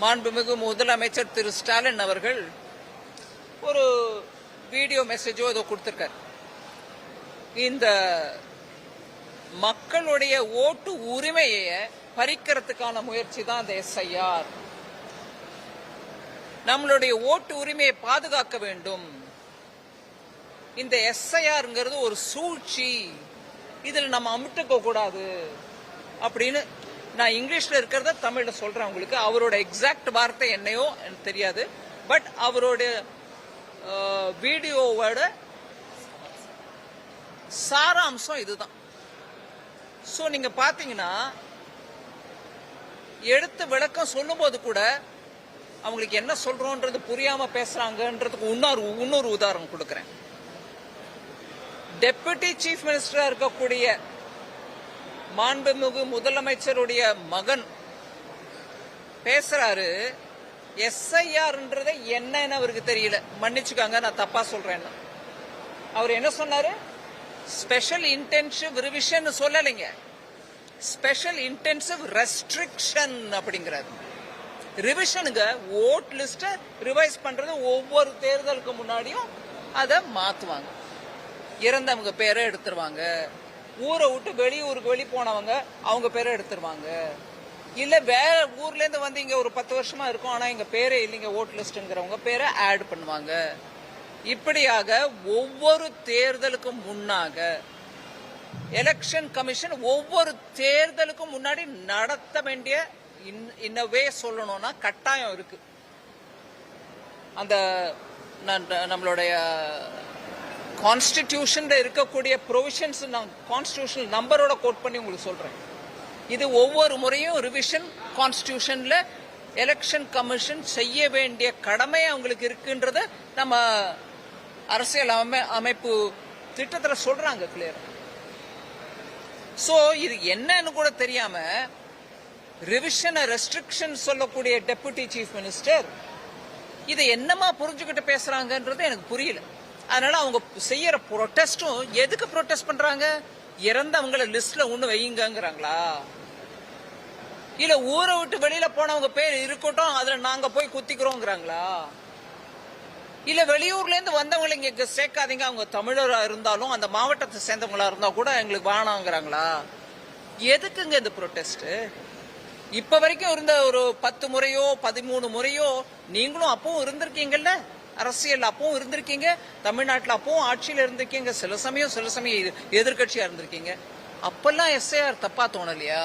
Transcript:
மாண்புமிகு முதலமைச்சர் திரு ஸ்டாலின் அவர்கள் ஒரு வீடியோ மெசேஜோ ஏதோ கொடுத்திருக்காரு. இந்த மக்களுடைய ஓட்டு உரிமையை பறிக்கிறதுக்கான முயற்சி தான் இந்த எஸ்ஐஆர். நம்மளுடைய ஓட்டு உரிமையை பாதுகாக்க வேண்டும். இந்த எஸ்ஐஆர்ங்கிறது ஒரு சூழ்ச்சி, இதில் நம்ம அமிட்டுக்க கூடாது அப்படின்னு நான் இங்கிலீஷ்ல இருக்கிறத தமிழ்ல சொல்றேன் உங்களுக்கு. அவரோட எக்ஸாக்ட் வார்த்தை என்னையோ எனக்கு தெரியாது. பட் அவரோட வீடியோவோட சாராம்சம் இதுதான். ஸோ நீங்க பாத்தீங்கன்னா எடுத்து விளக்கம் சொல்லும் போது கூட அவங்களுக்கு என்ன சொல்றோன்றது புரியாம பேசுறாங்கன்றதுக்கு இன்னொரு உதாரணம் கொடுக்கிறேன். டெபுட்டி சீஃப் மினிஸ்டரா இருக்கக்கூடிய மாண்புமிகு முதலமைச்சருடைய மகன் பேசுறாரு. எஸ்ஐஆர்ன்றதை என்னன்னு அவருக்கு தெரியல, மன்னிச்சுக்காங்க நான் தப்பா சொல்றேன். அவர் என்ன சொன்னாரு? ஸ்பெஷல் இன்டென்சிவ் ரிவிஷன் சொல்லலைங்க, ஸ்பெஷல் இன்டென்சிவ் ரெஸ்ட்ரிக்ஷன் அப்படிங்கிறாரு. ரிவிஷனுங்க, ஓட் லிஸ்ட ரிவைஸ் பண்றது. ஒவ்வொரு தேர்தலுக்கு முன்னாடியும் அதை மாத்துவாங்க, இறந்தவங்க பேரை எடுத்துருவாங்க, ஊரை விட்டு வெளியூருக்கு வெளியே போனவங்க அவங்க பேரை எடுத்துருவாங்க, இல்ல வேற ஊர்ல இருந்து வந்து இங்க ஒரு 10 வருஷமா இருக்கும் ஆனா எங்க பேரே இல்லைங்க ஓட் லிஸ்ட்ங்கிறவங்க பேரை ஆட் பண்ணுவாங்க. இப்படியாக ஒவ்வொரு தேர்தலுக்கும் முன்னாக எலெக்ஷன் கமிஷன் ஒவ்வொரு தேர்தலுக்கும் முன்னாடி நடத்த வேண்டிய இன்னவே சொல்லணும்னா கட்டாயம் இருக்கு. அந்த நம்மளுடைய கான்ஸ்டிடியூஷன்ல இருக்கக்கூடிய ப்ரொவிஷன்ஸ் நான் கான்ஸ்டிடியூஷனல் நம்பரோட கோட் பண்ணி உங்களுக்கு சொல்றேன். இது ஒவ்வொரு முறையும் ரிவிஷன் கான்ஸ்டிடியூஷன்ல எலெக்ஷன் கமிஷன் செய்ய வேண்டிய கடமை அவங்களுக்கு இருக்குன்றத நம்ம அரசியல் அமைப்பு திட்டத்துல சொல்றாங்க கிளியர். சோ இது என்னன்னு கூட தெரியாம ரிவிஷன் ரெஸ்ட்ரிக்ஷன் சொல்லக்கூடிய டெபுட்டி சீஃப் மினிஸ்டர் இதை என்னமா புரிஞ்சுக்கிட்டு பேசுறாங்கன்றது எனக்கு புரியல. அதனால அவங்க செய்யற ப்ரொடெஸ்டும் எதுக்கு ப்ரொடெஸ்ட் பண்றாங்க? இறந்தவங்கள லிஸ்ட்ல ஒண்ணு வைங்கிறாங்களா? இல்ல ஊரை விட்டு வெளியில போனவங்க பேர் இருக்கட்டும் அதுல நாங்க போய் குத்திக்கிறோங்கிறாங்களா? இல்ல வெளியூர்ல இருந்து வந்தவங்களை இங்க சேர்க்காதீங்க, அவங்க தமிழரா இருந்தாலும் அந்த மாவட்டத்தை சேர்ந்தவங்களா இருந்தா கூட எங்களுக்கு வேணாங்கிறாங்களா? எதுக்குங்க இந்த ப்ரொடெஸ்ட்? இப்ப வரைக்கும் இருந்த ஒரு 10 முறையோ 13 முறையோ நீங்களும் அப்பவும் இருந்திருக்கீங்கல்ல, அரசியல் அப்பவும் இருந்திருக்கீங்க, தமிழ்நாட்டில் அப்பவும் ஆட்சியில் இருந்திருக்கீங்க, சில சமயம் எதிர்கட்சியா இருந்திருக்கீங்க. அப்பெல்லாம் எஸ்ஐஆர் தப்பா தோணலையா?